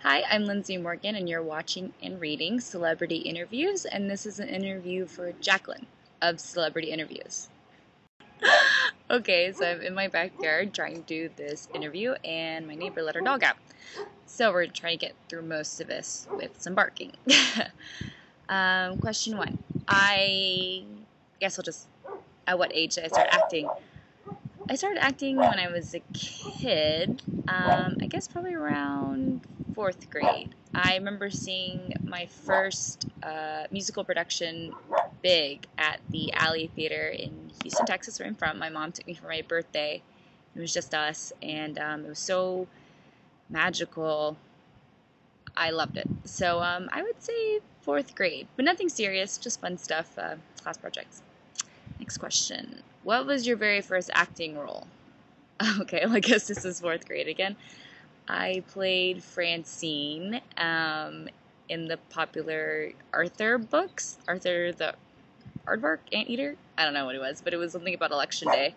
Hi, I'm Lindsey Morgan, and you're watching and reading Celebrity Interviews, and this is an interview for Jacqueline of Celebrity Interviews. Okay, so I'm in my backyard trying to do this interview, and my neighbor let her dog out. So we're trying to get through most of this with some barking. Question 1. I guess I'll just, at what age did I start acting? I started acting when I was a kid, I guess probably around 4th grade. I remember seeing my first musical production big at the Alley Theater in Houston, Texas, where I'm from. My mom took me for my birthday. It was just us, and it was so magical. I loved it. So I would say 4th grade, but nothing serious, just fun stuff, class projects. Next question. What was your very first acting role? Okay, well, I guess this is 4th grade again. I played Francine in the popular Arthur books. Arthur the Aardvark, Anteater? I don't know what it was, but it was something about Election Day.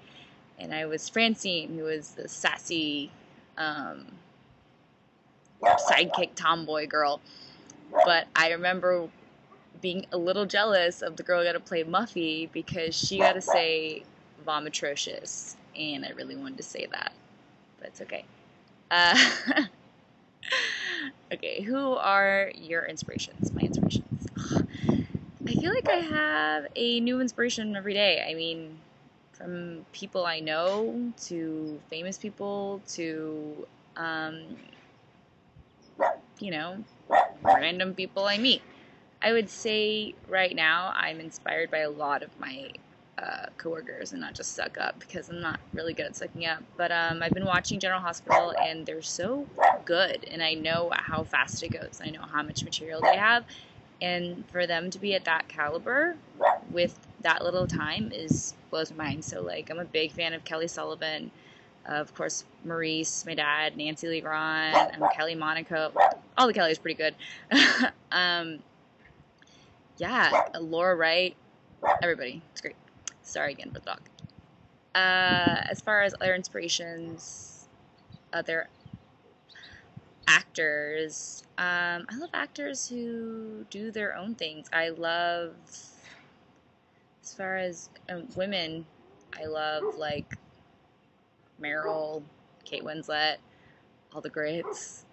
And I was Francine, who was the sassy sidekick tomboy girl. But I remember being a little jealous of the girl who got to play Muffy because she got to say vomitrocious, and I really wanted to say that, but it's okay. Okay, who are your inspirations? My inspirations. I feel like I have a new inspiration every day. I mean, from people I know to famous people to, random people I meet. I would say right now I'm inspired by a lot of my coworkers, and not just suck up, because I'm not really good at sucking up. But I've been watching General Hospital, and they're so good, and I know how fast it goes. I know how much material they have, and for them to be at that caliber with that little time blows my mind. So like, I'm a big fan of Kelly Sullivan, of course Maurice, my dad, Nancy Lee Grant, Kelly Monaco. All the Kellys pretty good. Yeah, Laura Wright, everybody, it's great. Sorry again for the dog. As far as other inspirations, other actors, I love actors who do their own things. I love, as far as women, I love like Meryl, Kate Winslet, all the greats.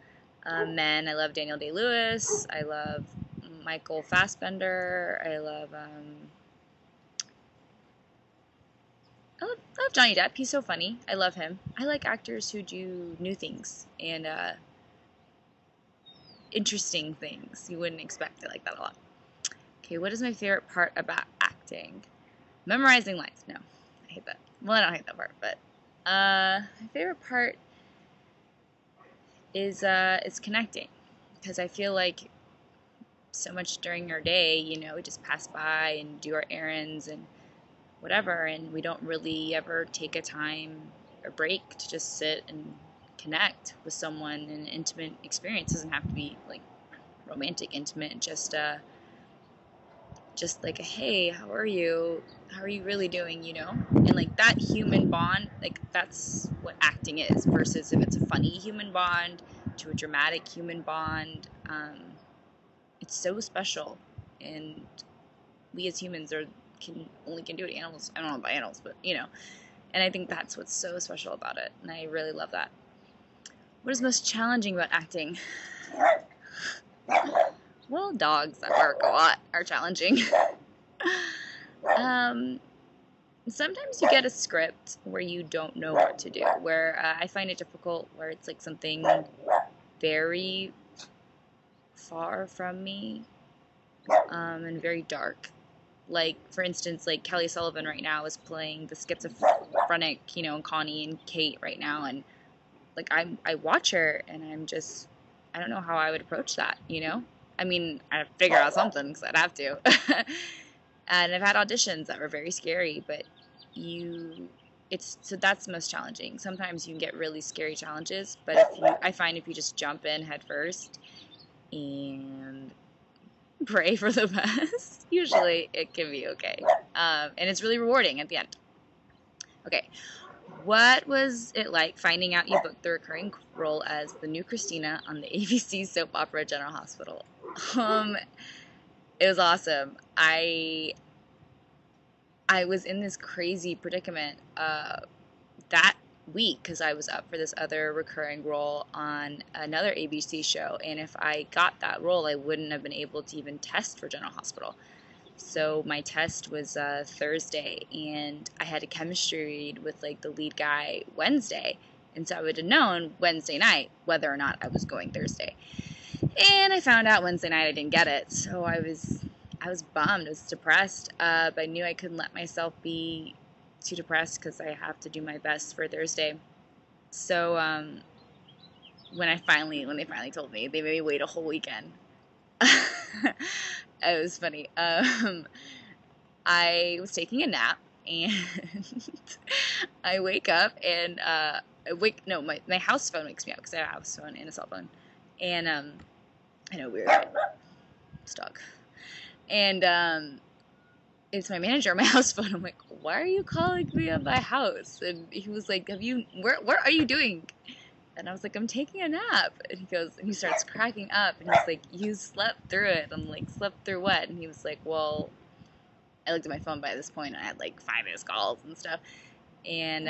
Men, I love Daniel Day-Lewis. I love Michael Fassbender. I love Johnny Depp. He's so funny. I love him. I like actors who do new things and interesting things. You wouldn't expect. I like that a lot. Okay, what is my favorite part about acting? Memorizing lines. No, I hate that. Well, I don't hate that part, but my favorite part is connecting, because I feel like so much during our day, we just pass by and do our errands and whatever, and we don't really ever take a time or break to just sit and connect with someone in an intimate experience. It doesn't have to be like romantic intimate, just like a hey, how are you really doing, and like that human bond, like that's what acting is, versus if it's a funny human bond to a dramatic human bond. It's so special, and we as humans can do it. Animals, I don't know about animals, but and I think that's what's so special about it, and I really love that. What is most challenging about acting? Well, dogs that bark a lot are challenging. Sometimes you get a script where you don't know what to do, where I find it difficult, where it's like something very far from me, and very dark. Like, for instance, like Kelly Sullivan right now is playing the schizophrenic, Connie and Kate right now, and like I watch her and I don't know how I would approach that, I mean, I'd figure out something, because I'd have to. And I've had auditions that were very scary, but so that's most challenging. Sometimes you can get really scary challenges, but I find if you just jump in head first and pray for the best, usually it can be okay. And it's really rewarding at the end. Okay, what was it like finding out you booked the recurring role as the new Kristina on the ABC soap opera General Hospital? It was awesome. I was in this crazy predicament that week because I was up for this other recurring role on another ABC show, and if I got that role, I wouldn't have been able to even test for General Hospital. So my test was Thursday, and I had a chemistry read with like the lead guy Wednesday, and so I would have known Wednesday night whether or not I was going Thursday. And I found out Wednesday night I didn't get it, so I was bummed. I was depressed, but I knew I couldn't let myself be too depressed because I have to do my best for Thursday. So when they finally told me, they made me wait a whole weekend. It was funny. I was taking a nap, and I wake up, and my house phone wakes me up because I have a house phone and a cell phone, and I know, weird, stuck, and it's my manager on my house phone. I'm like, why are you calling me on my house? And he was like, what are you doing? And I was like, I'm taking a nap. And he starts cracking up, and he's like, you slept through it. I'm like, slept through what? And he was like, well, I looked at my phone by this point, and I had like 5 missed calls and stuff. And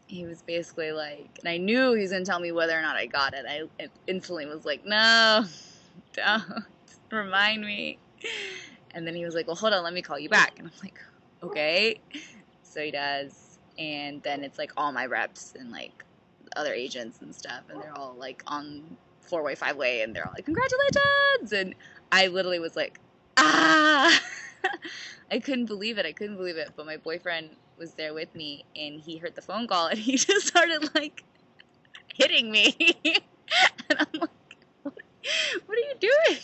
he was basically like, and I knew he was going to tell me whether or not I got it. I instantly was like, no, don't remind me. And then he was like, well, hold on, let me call you back. And I'm like, okay. So he does. And then it's like all my reps and like other agents and stuff, and they're all like on 4-way, 5-way, and they're all like, congratulations. And I literally was like, ah. I couldn't believe it. But my boyfriend was there with me, and he heard the phone call, and he just started like hitting me. And I'm like, what are you doing?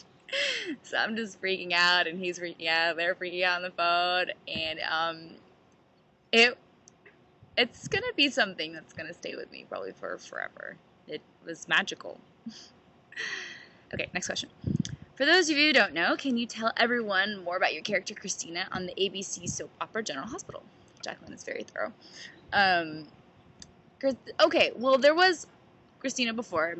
So I'm just freaking out, and he's freaking out. They're freaking out on the phone, and it's gonna be something that's gonna stay with me probably for forever. It was magical. Okay, next question. For those of you who don't know, can you tell everyone more about your character Kristina on the ABC soap opera General Hospital? Jacqueline is very thorough. Okay, well, there was Kristina before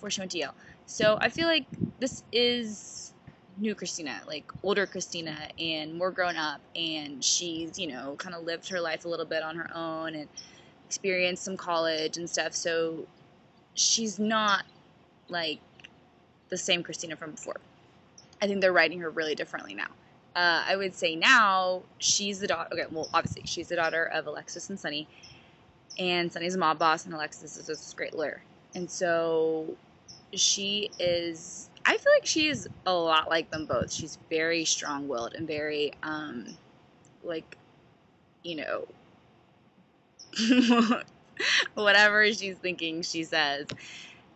she went to Yale. So I feel like this is new Kristina, like older Kristina and more grown up, and she's, kind of lived her life a little bit on her own and experienced some college and stuff. So she's not like the same Kristina from before. I think they're writing her really differently now. I would say now she's the daughter. Okay, well, obviously she's the daughter of Alexis and Sunny, and Sunny's a mob boss, and Alexis is this great lawyer. And so she is. I feel like she is a lot like them both. She's very strong-willed and very, whatever she's thinking, she says.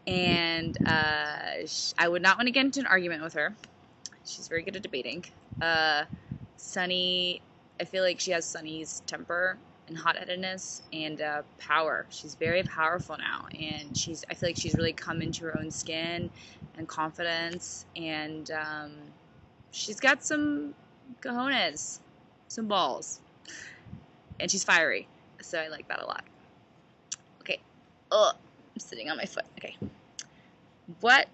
And I would not want to get into an argument with her. She's very good at debating. Sunny, I feel like she has Sunny's temper and hot-headedness and power. She's very powerful now, and I feel like she's really come into her own skin and confidence, and she's got some cojones, some balls, and she's fiery, so I like that a lot. Okay, I'm sitting on my foot. Okay,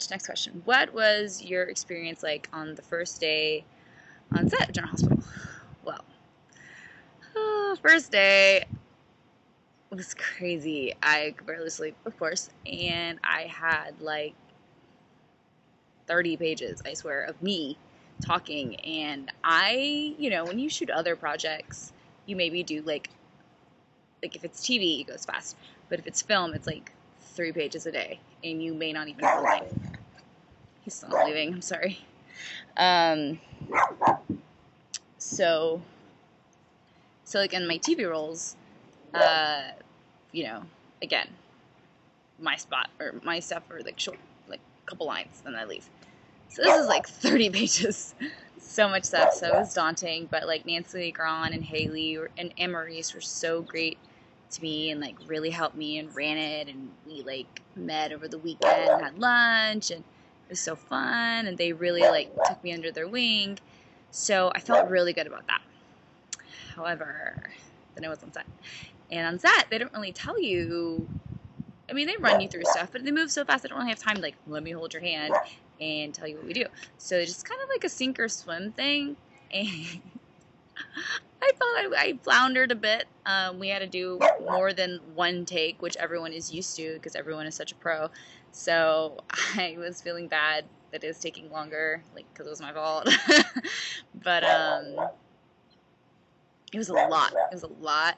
next question, what was your experience like on the first day on set of General Hospital? Well, first day was crazy. I could barely sleep, of course, and I had like 30 pages, I swear, of me talking. And when you shoot other projects, you maybe do like if it's TV, it goes fast. But if it's film, it's like 3 pages a day, and you may not even have a line. He's still not leaving. I'm sorry. So like in my TV roles, again, my spot or my stuff are like short, like a couple lines, then I leave. So this is like 30 pages, so much stuff. So it was daunting, but like Nancy Grahn and Haley and Maurice were so great to me and like really helped me and ran it, and we like met over the weekend and had lunch, and it was so fun, and they really like took me under their wing. So I felt really good about that. However, then I was on set, And on set, they don't really tell you. I mean, they run you through stuff, but they move so fast, they don't really have time to, like, let me hold your hand and tell you what we do. So it's just kind of like a sink or swim thing. And I thought I floundered a bit. We had to do more than one take, which everyone is used to because everyone is such a pro. So I was feeling bad that it was taking longer, like, because it was my fault. But it was a lot. It was a lot.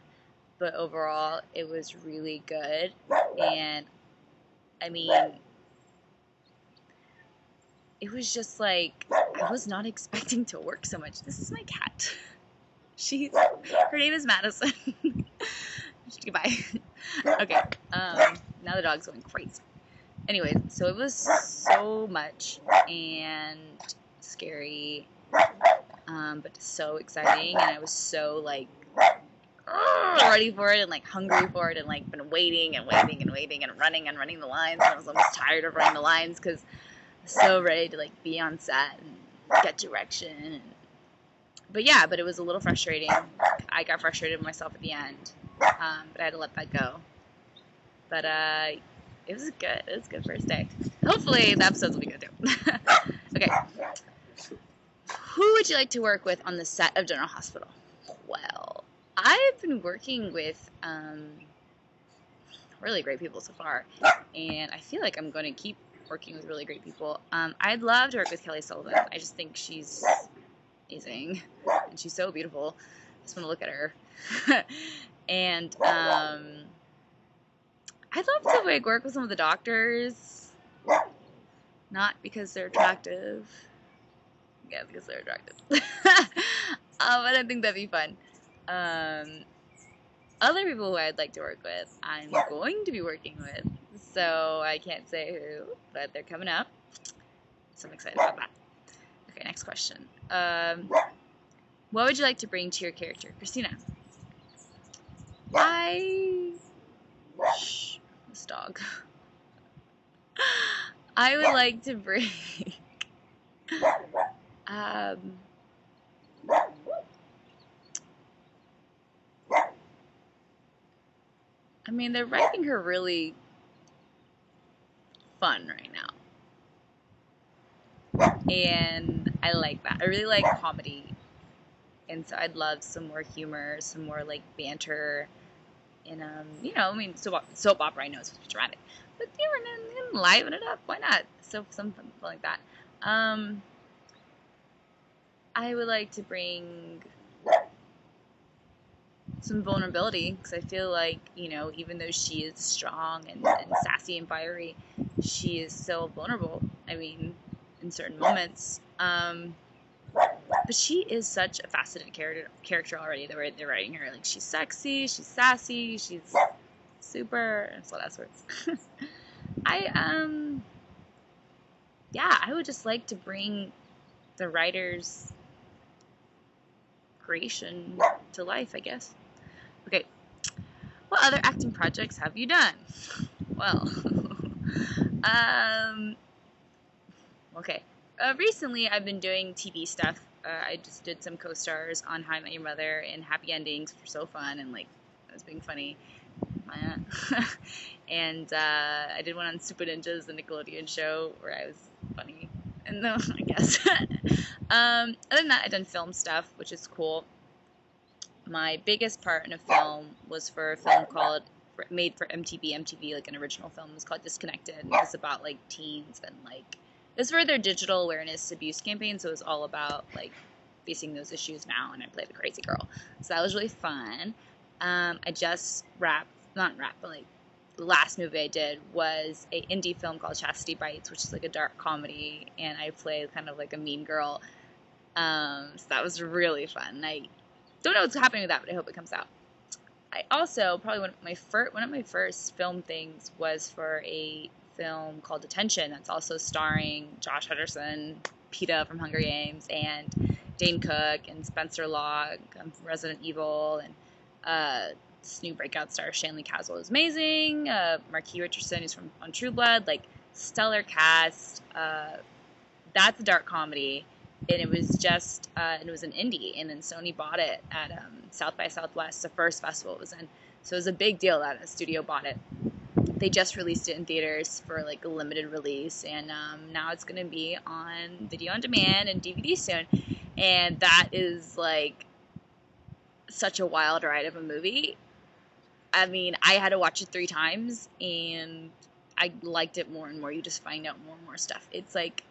But overall, it was really good. And, I mean, it was just like, I was not expecting to work so much. This is my cat. Her name is Madison. Goodbye. Okay, now the dog's going crazy. Anyways, so it was so much and scary, but so exciting, and I was so, like, ready for it and, like, hungry for it, and, like, been waiting and waiting and waiting and running the lines, and I was almost tired of running the lines because I was so ready to, like, be on set and get direction. But yeah, but it was a little frustrating. I got frustrated with myself at the end, but I had to let that go. But it was good. It was a good first day. Hopefully the episodes will be good too. Okay. Who would you like to work with on the set of General Hospital? Well, I've been working with really great people so far, and I feel like I'm going to keep working with really great people. I'd love to work with Kelly Sullivan. I just think she's amazing, and she's so beautiful. I just want to look at her. And I'd love to, like, work with some of the doctors, not because they're attractive. Yeah, because they're attractive. But I think that'd be fun. Other people who I'd like to work with, I'm going to be working with, so I can't say who, but they're coming up, so I'm excited about that. Okay, next question. What would you like to bring to your character? Kristina. This dog. I would like to bring I mean, they're writing her really fun right now. And I like that. I really like comedy. And so I'd love some more humor, some more, like, banter. And, you know, I mean, soap opera, I know it's dramatic. But, you know, liven it up. Why not? So, something like that. I would like to bring some vulnerability, because I feel like, you know, even though she is strong and sassy and fiery, she is so vulnerable. I mean, in certain moments. But she is such a faceted character already. They're writing her, like, she's sexy, she's sassy, she's super, and so that's words. I would just like to bring the writer's creation to life, I guess. Okay, what other acting projects have you done? Well, okay. Recently, I've been doing TV stuff. I just did some co-stars on How I Met Your Mother and Happy Endings, which were so fun, and, like, I was being funny. And I did one on Super Ninjas, the Nickelodeon show, where I was funny. And I guess. Other than that, I've done film stuff, which is cool. My biggest part in a film was for a film made for MTV, like an original film. It was called Disconnected. It was about, like, teens and, like, it was for their digital awareness abuse campaign, so it was all about, like, facing those issues now, and I played a crazy girl. So that was really fun. I just but, like, the last movie I did was an indie film called Chastity Bites, which is, like, a dark comedy, and I played kind of like a mean girl. So that was really fun. I don't know what's happening with that, but I hope it comes out. I also, probably one of my first film things was for a film called Detention that's also starring Josh Hutcherson, PETA from Hunger Games, and Dane Cook, and Spencer Logg from Resident Evil, and this new breakout star Shanley Caswell is amazing, Marquis Richardson, who's on True Blood, like, stellar cast. That's a dark comedy, and it was just, it was an indie, and then Sony bought it at South by Southwest, the first festival it was in. So it was a big deal that a studio bought it. They just released it in theaters for like a limited release, and now it's going to be on video on demand and DVD soon. And that is like such a wild ride of a movie. I mean, I had to watch it 3 times, and I liked it more and more. You just find out more and more stuff. It's like,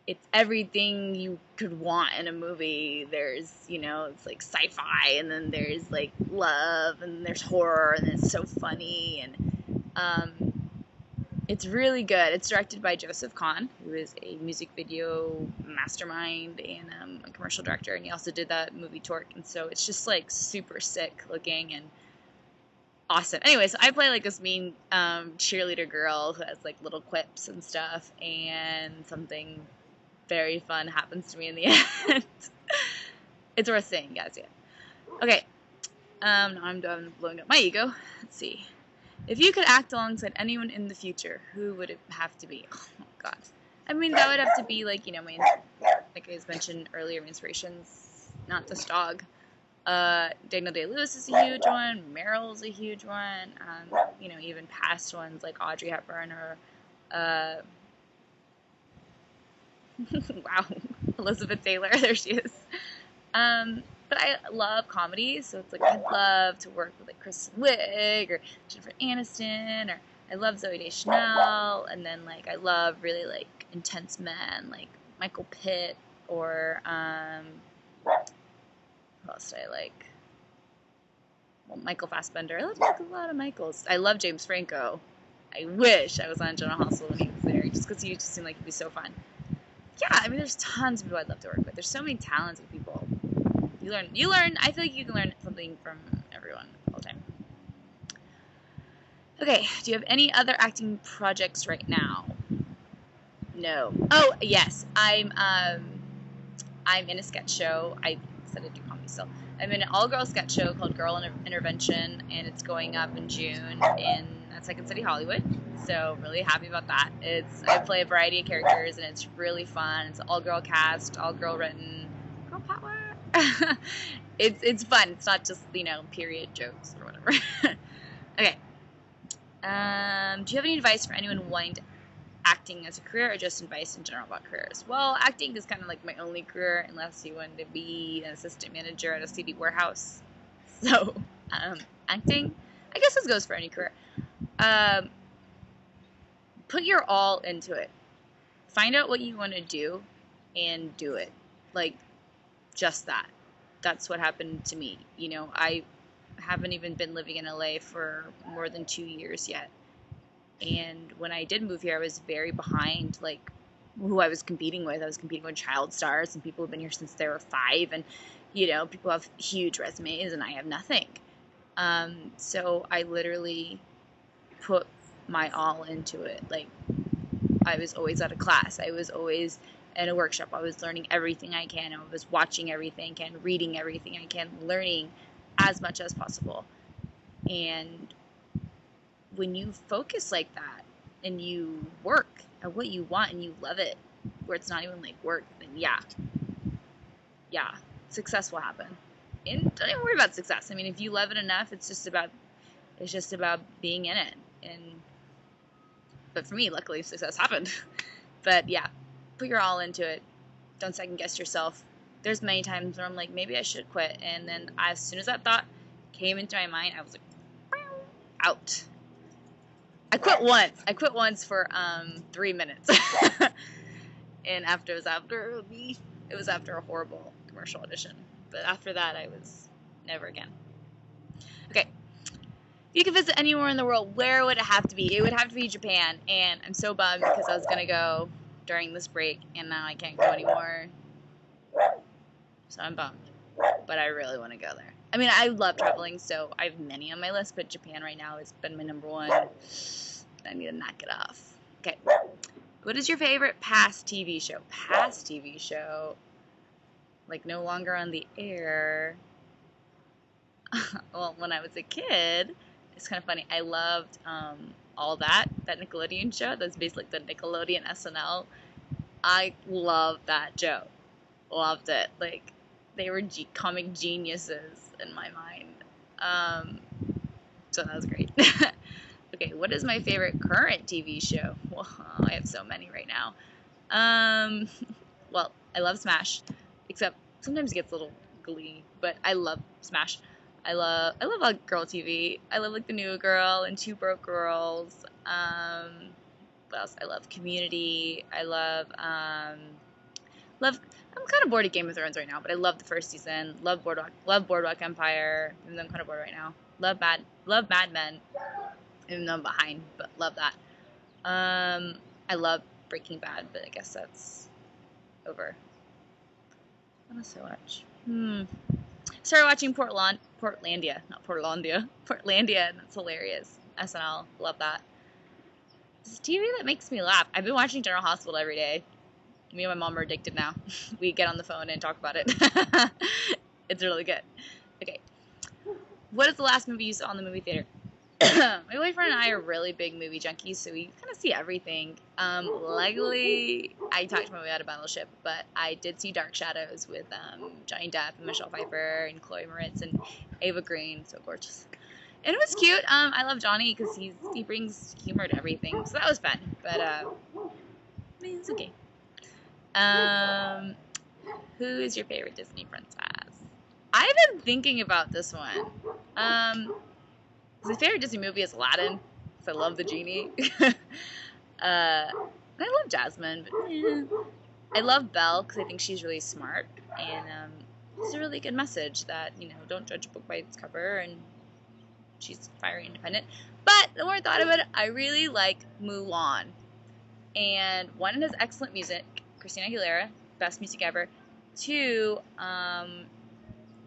it's everything you could want in a movie. There's, you know, it's like sci-fi, and then there's like love, and there's horror, and it's so funny, and it's really good. It's directed by Joseph Kahn, who is a music video mastermind and a commercial director, and he also did that movie Torque, and so it's just like super sick looking and awesome. Anyway, so I play like this mean cheerleader girl who has like little quips and stuff, and something very fun happens to me in the end. It's worth saying, guys. Yeah. Okay. Now I'm done blowing up my ego. Let's see. If you could act alongside anyone in the future, who would it have to be? Oh my god. I mean, that would have to be like, you know, like I mentioned earlier, my inspirations. Not this dog. Daniel Day-Lewis is a huge one. Meryl's a huge one. You know, even past ones like Audrey Hepburn or, wow, Elizabeth Taylor. There she is. But I love comedy, so it's like I'd love to work with like Kristen Wiig or Jennifer Aniston, or I love Zooey Deschanel, and then like I love really like intense men like Michael Pitt or who else do I like? Well, Michael Fassbender. I love like, a lot of Michaels. I love James Franco. I wish I was on General Hospital when he was there, just because he just seemed like he'd be so fun. Yeah, I mean, there's tons of people I'd love to work with. There's so many talented people. You learn, I feel like you can learn something from everyone all the time. Okay, do you have any other acting projects right now? No. Oh, yes, I'm in a sketch show. I said I do comedy still. I'm in an all-girl sketch show called Girl Intervention, and it's going up in June in Second City, Hollywood. So really happy about that. I play a variety of characters, and it's really fun. It's an all-girl cast, all-girl written, girl power. It's fun. It's not just, you know, period jokes or whatever. Okay. Do you have any advice for anyone wanting to acting as a career, or just advice in general about careers? Well, acting is kind of like my only career, unless you want to be an assistant manager at a CD warehouse. So, acting, I guess this goes for any career. Put your all into it. Find out what you want to do and do it. Like, just that. That's what happened to me. You know, I haven't even been living in LA for more than 2 years yet. And when I did move here, I was very behind, like, who I was competing with. I was competing with child stars and people who've been here since they were 5. And, you know, people have huge resumes and I have nothing. So I literally put my all into it. Like, I was always at a class. I was always in a workshop. I was learning everything I can. I was watching everything I can, reading everything I can, learning as much as possible. And when you focus like that and you work at what you want and you love it, where it's not even like work, then yeah, success will happen. And don't even worry about success. I mean, if you love it enough, it's just about being in it. But for me, luckily, success happened. But yeah, put your all into it. Don't second guess yourself. There's many times where I'm like, maybe I should quit. And then as soon as that thought came into my mind, I was like, out. I quit once for 3 minutes. And it was after a horrible commercial audition. But after that, I was never again. Okay. If you could visit anywhere in the world, where would it have to be? It would have to be Japan. And I'm so bummed because I was going to go during this break, and now I can't go anymore. So I'm bummed. But I really want to go there. I mean, I love traveling, so I have many on my list, but Japan right now has been my number one. I need to knock it off. Okay. What is your favorite past TV show? Past TV show? Like, no longer on the air. Well, when I was a kid, it's kind of funny. I loved All That Nickelodeon show. That's basically like the Nickelodeon SNL. I loved that show. Loved it. Like, they were comic geniuses in my mind. So that was great. Okay, what is my favorite current TV show? Well, I have so many right now. Well, I love Smash, except sometimes it gets a little glee, but I love Smash. I love like girl TV. I love like The New Girl and Two Broke Girls. What else? I love Community. Love. I'm kind of bored of Game of Thrones right now, but I love the first season. Love Boardwalk Empire. Even though I'm kind of bored right now. Love Mad Men. Even though I'm behind, but love that. I love Breaking Bad, but I guess that's over. What else do I watch? Started watching Portlandia, and that's hilarious. SNL, love that. It's TV that makes me laugh. I've been watching General Hospital every day. Me and my mom are addicted now. We get on the phone and talk about it. It's really good. Okay. What is the last movie you saw in the movie theater? My boyfriend and I are really big movie junkies, so we kind of see everything. Luckily, I talked my way out of Battleship, but I did see Dark Shadows with Johnny Depp and Michelle Pfeiffer and Chloe Moretz and Ava Green, so gorgeous. And it was cute. I love Johnny because he brings humor to everything, so that was fun. But it's okay. Who is your favorite Disney princess? I've been thinking about this one. My favorite Disney movie is Aladdin, because I love the genie. I love Jasmine, but I love Belle because I think she's really smart, and it's a really good message that, don't judge a book by its cover, and she's fiery independent. But the more I thought about it, I really like Mulan. And one, it has excellent music, Kristina Aguilera, best music ever. Two,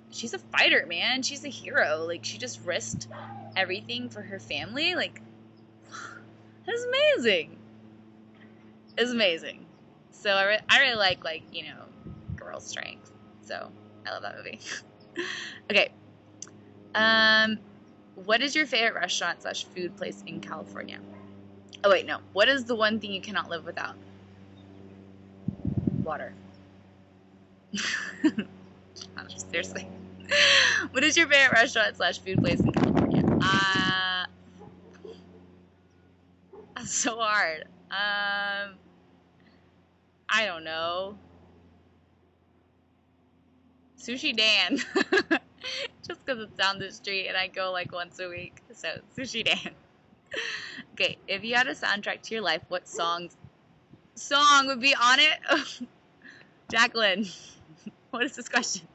she's a fighter, man. She's a hero. Like, she just risked everything for her family. Like, that's amazing. It's amazing. So I really like girl strength. So I love that movie. Okay. What is your favorite restaurant / food place in California? Oh wait, no. What is the one thing you cannot live without? Water. Seriously. What is your favorite restaurant / food place in California? That's so hard. I don't know. Sushi Dan. Just because it's down the street and I go like once a week. So, Sushi Dan. Okay, if you had a soundtrack to your life, what song would be on it? Jacqueline, what is this question?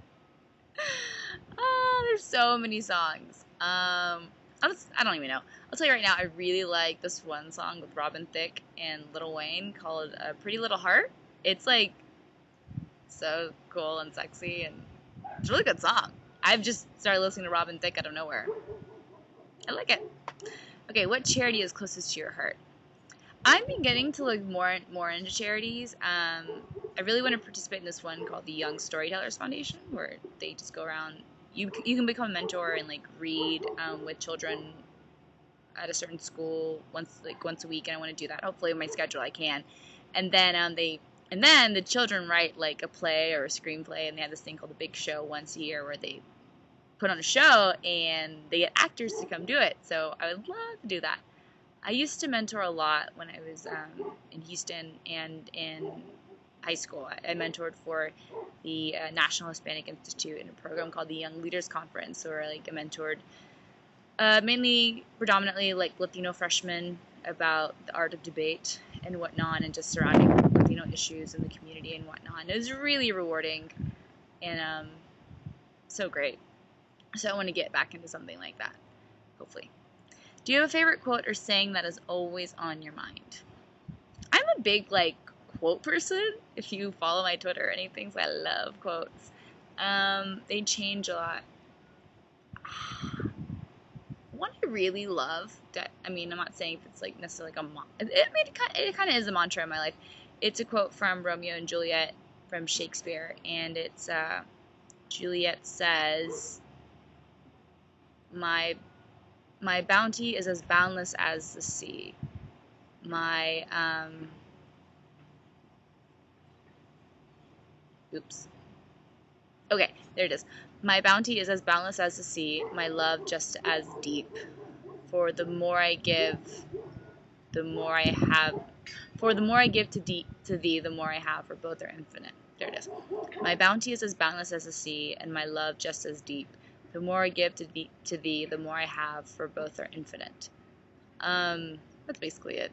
There's so many songs. I don't even know. I'll tell you right now, I really like this one song with Robin Thicke and Lil Wayne called Pretty Little Heart. It's like so cool and sexy, and it's a really good song. I've just started listening to Robin Thicke out of nowhere. I like it. Okay, what charity is closest to your heart? I've been getting to look more into charities. I really want to participate in this one called the Young Storytellers Foundation, where they just go around. You can become a mentor and like read with children at a certain school once a week, and I want to do that. Hopefully, with my schedule, I can. And then the children write like a play or a screenplay, and they have this thing called the Big Show once a year where they put on a show and they get actors to come do it. So I would love to do that. I used to mentor a lot when I was in Houston and in high school. I mentored for the National Hispanic Institute in a program called the Young Leaders Conference, where I mentored predominantly like Latino freshmen about the art of debate and whatnot, and just surrounding Latino issues in the community and whatnot. And it was really rewarding and so great. So I want to get back into something like that, hopefully. Do you have a favorite quote or saying that is always on your mind? I'm a big quote person. If you follow my Twitter or anything, so I love quotes. They change a lot. One I really love, I'm not saying if it's necessarily it kind of is a mantra in my life. It's a quote from Romeo and Juliet from Shakespeare, and it's Juliet says, My bounty is as boundless as the sea. Okay, there it is. My bounty is as boundless as the sea, my love just as deep. For the more I give, the more I have. For the more I give to thee, the more I have, for both are infinite. There it is. My bounty is as boundless as the sea, and my love just as deep. The more I give to thee, the more I have, for both are infinite. That's basically it.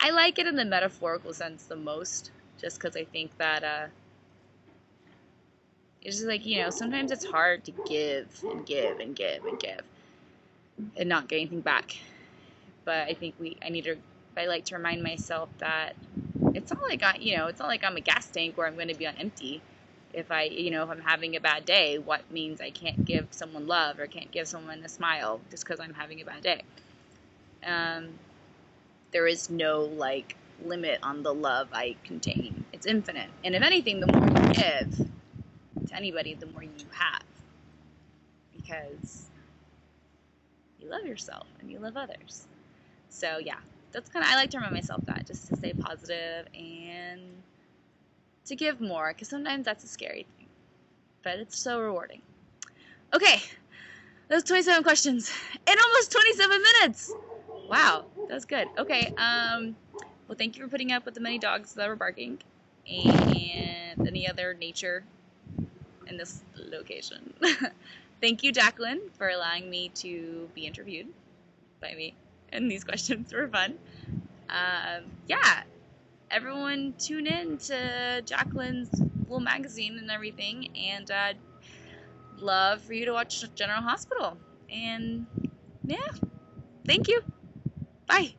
I like it in the metaphorical sense the most, just because I think that it's just like, you know, sometimes it's hard to give and give and give and give and not get anything back. But I think I like to remind myself that it's not like it's not like I'm a gas tank where I'm going to be on empty. If I'm having a bad day, what means I can't give someone love or can't give someone a smile just because I'm having a bad day? There is no like limit on the love I contain. It's infinite. And if anything, the more you give to anybody, the more you have. Because you love yourself and you love others. So yeah, I like to remind myself that, just to stay positive and to give more, because sometimes that's a scary thing. But it's so rewarding. Okay, those 27 questions in almost 27 minutes. Wow, that was good. Okay, well, thank you for putting up with the many dogs that were barking and any other nature in this location. Thank you, Jacqueline, for allowing me to be interviewed by me, and these questions were fun. Yeah, everyone tune in to Jacqueline's little magazine and everything, and love for you to watch General Hospital. And yeah, thank you. Bye.